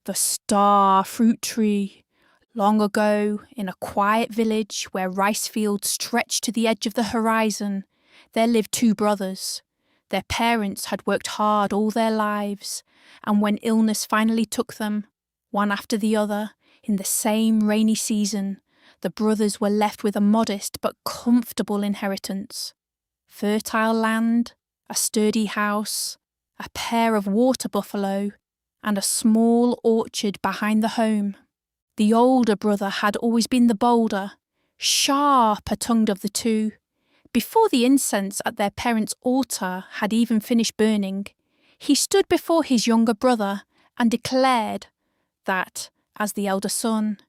The star fruit tree. Long ago, in a quiet village where rice fields stretched to the edge of the horizon, there lived two brothers. Their parents had worked hard all their lives, and when illness finally took them, one after the other, in the same rainy season, the brothers were left with a modest but comfortable inheritance. Fertile land, a sturdy house, a pair of water buffalo, and a small orchard behind the home. The older brother had always been the bolder, sharper-tongued of the two. Before the incense at their parents' altar had even finished burning, he stood before his younger brother and declared that, as the elder son,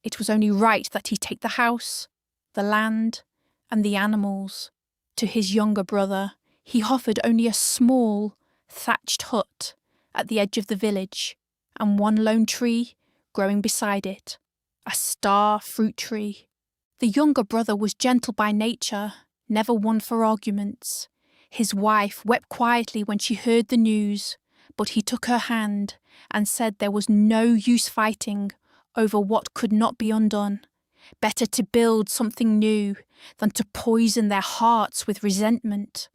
it was only right that he take the house, the land, and the animals. To his younger brother, he offered only a small, thatched hut at the edge of the village, and one lone tree growing beside it, a star fruit tree. The younger brother was gentle by nature, never one for arguments. His wife wept quietly when she heard the news, but he took her hand and said there was no use fighting over what could not be undone. Better to build something new than to poison their hearts with resentment.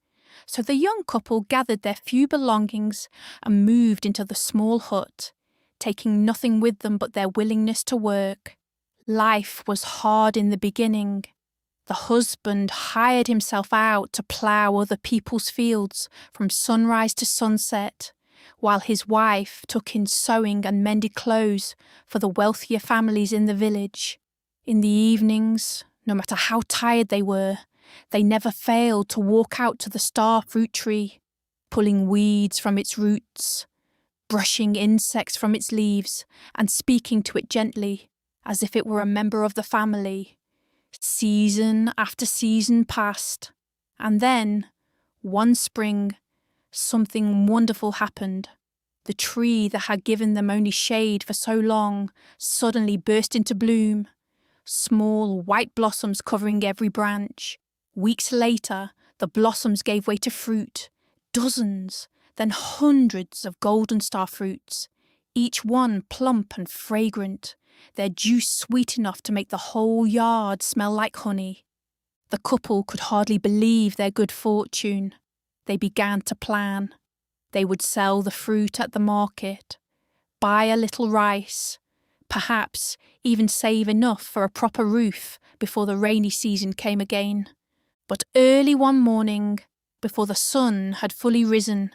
So the young couple gathered their few belongings and moved into the small hut, taking nothing with them but their willingness to work. Life was hard in the beginning. The husband hired himself out to plough other people's fields from sunrise to sunset, while his wife took in sewing and mended clothes for the wealthier families in the village. In the evenings, no matter how tired they were, they never failed to walk out to the star fruit tree, pulling weeds from its roots, brushing insects from its leaves, and speaking to it gently, as if it were a member of the family. Season after season passed, and then, one spring, something wonderful happened. The tree that had given them only shade for so long suddenly burst into bloom, small white blossoms covering every branch. Weeks later, the blossoms gave way to fruit, dozens, then hundreds of golden star fruits, each one plump and fragrant, their juice sweet enough to make the whole yard smell like honey. The couple could hardly believe their good fortune. They began to plan. They would sell the fruit at the market, buy a little rice, perhaps even save enough for a proper roof before the rainy season came again. But early one morning, before the sun had fully risen,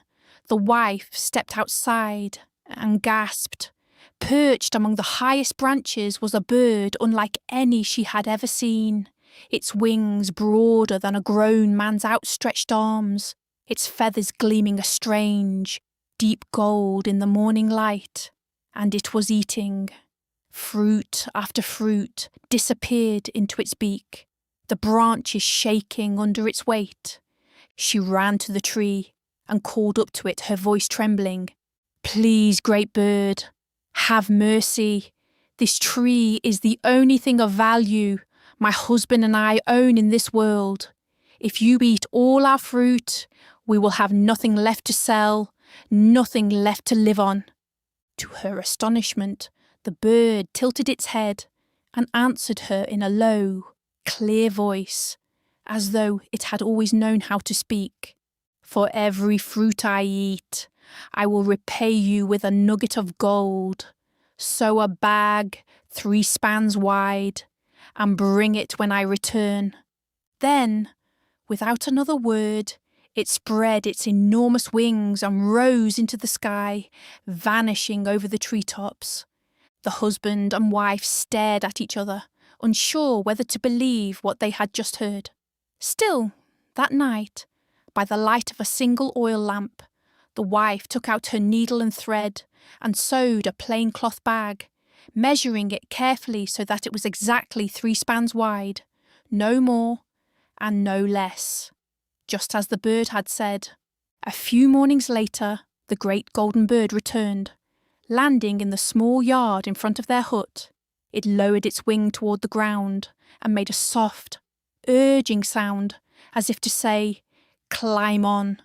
the wife stepped outside and gasped. Perched among the highest branches was a bird unlike any she had ever seen, its wings broader than a grown man's outstretched arms, its feathers gleaming a strange, deep gold in the morning light. And it was eating. Fruit after fruit disappeared into its beak, the branches shaking under its weight. She ran to the tree and called up to it, her voice trembling. "Please, great bird, have mercy. This tree is the only thing of value my husband and I own in this world. If you eat all our fruit, we will have nothing left to sell, nothing left to live on." To her astonishment, the bird tilted its head and answered her in a low, clear voice, as though it had always known how to speak. "For every fruit I eat, I will repay you with a nugget of gold. Sew a bag 3 spans wide, and bring it when I return." Then, without another word, it spread its enormous wings and rose into the sky, vanishing over the treetops. The husband and wife stared at each other, unsure whether to believe what they had just heard. Still, that night, by the light of a single oil lamp, the wife took out her needle and thread and sewed a plain cloth bag, measuring it carefully so that it was exactly 3 spans wide, no more and no less, just as the bird had said. A few mornings later, the great golden bird returned, landing in the small yard in front of their hut. It lowered its wing toward the ground and made a soft, urging sound, as if to say, "Climb on,"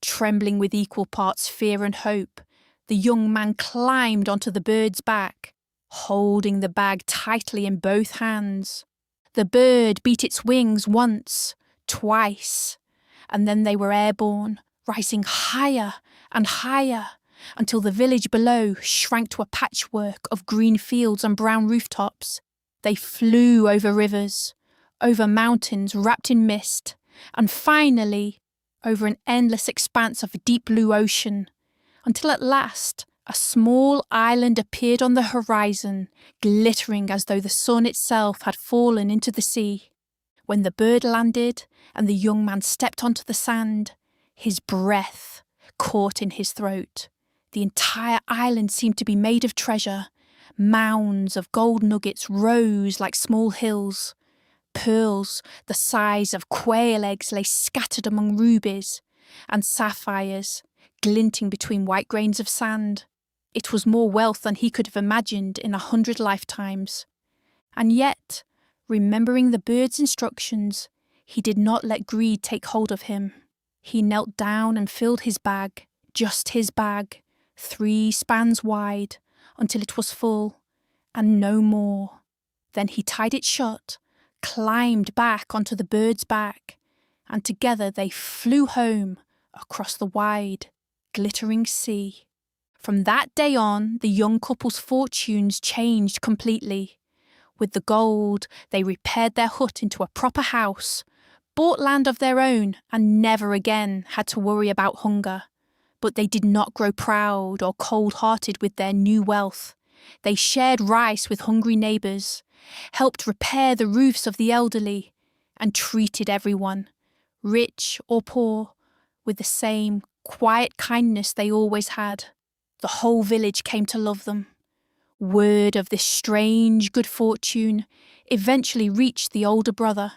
trembling with equal parts fear and hope. The young man climbed onto the bird's back, holding the bag tightly in both hands. The bird beat its wings once, twice, and then they were airborne, rising higher and higher, until the village below shrank to a patchwork of green fields and brown rooftops. They flew over rivers, over mountains wrapped in mist, and finally over an endless expanse of deep blue ocean, until at last a small island appeared on the horizon, glittering as though the sun itself had fallen into the sea. When the bird landed and the young man stepped onto the sand, his breath caught in his throat. The entire island seemed to be made of treasure. Mounds of gold nuggets rose like small hills. Pearls the size of quail eggs lay scattered among rubies, and sapphires glinting between white grains of sand. It was more wealth than he could have imagined in 100 lifetimes. And yet, remembering the bird's instructions, he did not let greed take hold of him. He knelt down and filled his bag, just his bag, 3 spans wide, until it was full, and no more. Then he tied it shut, climbed back onto the bird's back, and together they flew home across the wide, glittering sea. From that day on, the young couple's fortunes changed completely. With the gold, they repaired their hut into a proper house, bought land of their own, and never again had to worry about hunger. But they did not grow proud or cold-hearted with their new wealth. They shared rice with hungry neighbours, helped repair the roofs of the elderly, and treated everyone, rich or poor, with the same quiet kindness they always had. The whole village came to love them. Word of this strange good fortune eventually reached the older brother.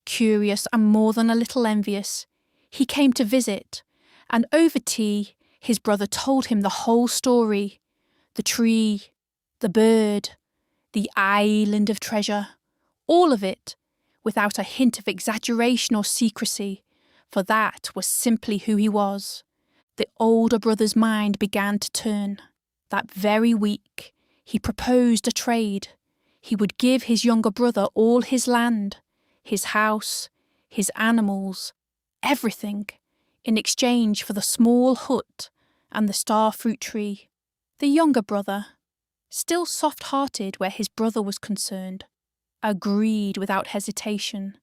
Curious and more than a little envious, he came to visit, and over tea his brother told him the whole story. The tree, the bird, the island of treasure, all of it, without a hint of exaggeration or secrecy, for that was simply who he was. The older brother's mind began to turn. That very week, he proposed a trade. He would give his younger brother all his land, his house, his animals, everything, in exchange for the small hut and the star fruit tree. The younger brother, still soft-hearted where his brother was concerned, agreed without hesitation.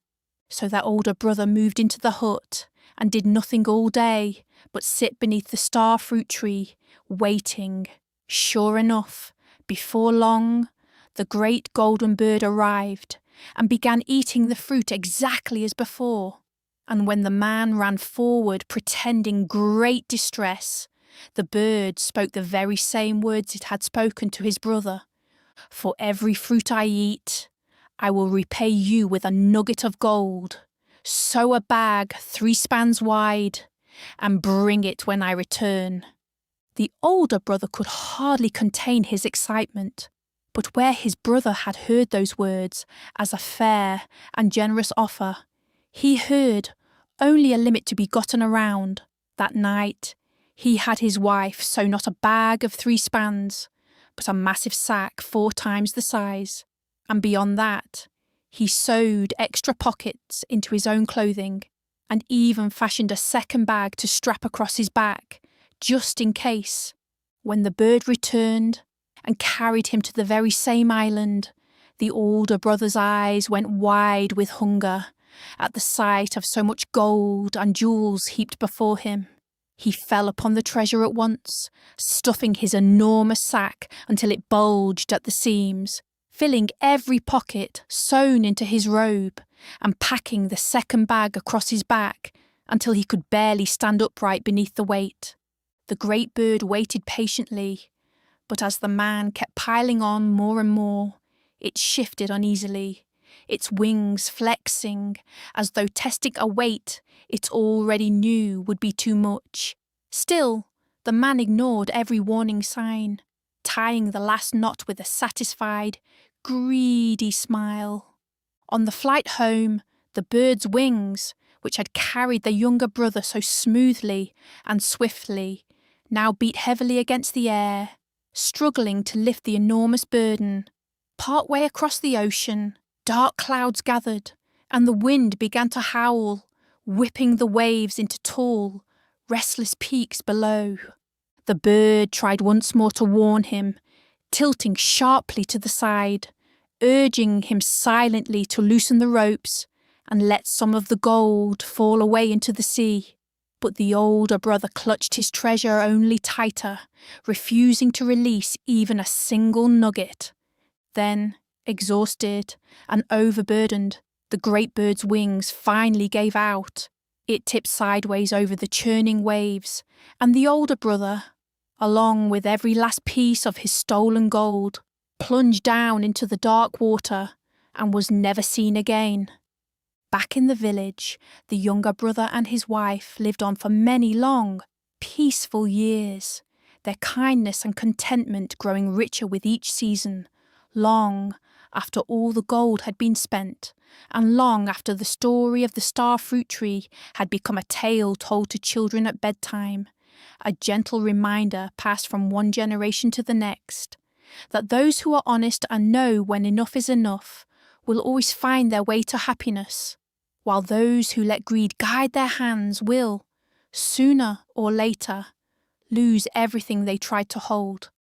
So that older brother moved into the hut and did nothing all day but sit beneath the star fruit tree, waiting. Sure enough, before long, the great golden bird arrived and began eating the fruit exactly as before. And when the man ran forward pretending great distress, the bird spoke the very same words it had spoken to his brother. For every fruit I eat, I will repay you with a nugget of gold. Sew a bag 3 spans wide, and bring it when I return. The older brother could hardly contain his excitement, but where his brother had heard those words as a fair and generous offer, he heard only a limit to be gotten around. That night, he had his wife sew not a bag of 3 spans, but a massive sack 4 times the size, and beyond that, he sewed extra pockets into his own clothing, and even fashioned a second bag to strap across his back, just in case. When the bird returned and carried him to the very same island, the older brother's eyes went wide with hunger at the sight of so much gold and jewels heaped before him. He fell upon the treasure at once, stuffing his enormous sack until it bulged at the seams, filling every pocket sewn into his robe, and packing the second bag across his back until he could barely stand upright beneath the weight. The great bird waited patiently, but as the man kept piling on more and more, it shifted uneasily, its wings flexing as though testing a weight it already knew would be too much. Still, the man ignored every warning sign, tying the last knot with a satisfied, greedy smile. On the flight home, the bird's wings, which had carried the younger brother so smoothly and swiftly, now beat heavily against the air, struggling to lift the enormous burden. Partway across the ocean, dark clouds gathered, and the wind began to howl, whipping the waves into tall, restless peaks below. The bird tried once more to warn him, tilting sharply to the side, urging him silently to loosen the ropes and let some of the gold fall away into the sea. But the older brother clutched his treasure only tighter, refusing to release even a single nugget. Then, exhausted and overburdened, the great bird's wings finally gave out. It tipped sideways over the churning waves, and the older brother, along with every last piece of his stolen gold, plunged down into the dark water and was never seen again. Back in the village, the younger brother and his wife lived on for many long, peaceful years, their kindness and contentment growing richer with each season, long after all the gold had been spent, and long after the story of the star fruit tree had become a tale told to children at bedtime, a gentle reminder passed from one generation to the next, that those who are honest and know when enough is enough will always find their way to happiness, while those who let greed guide their hands will, sooner or later, lose everything they tried to hold.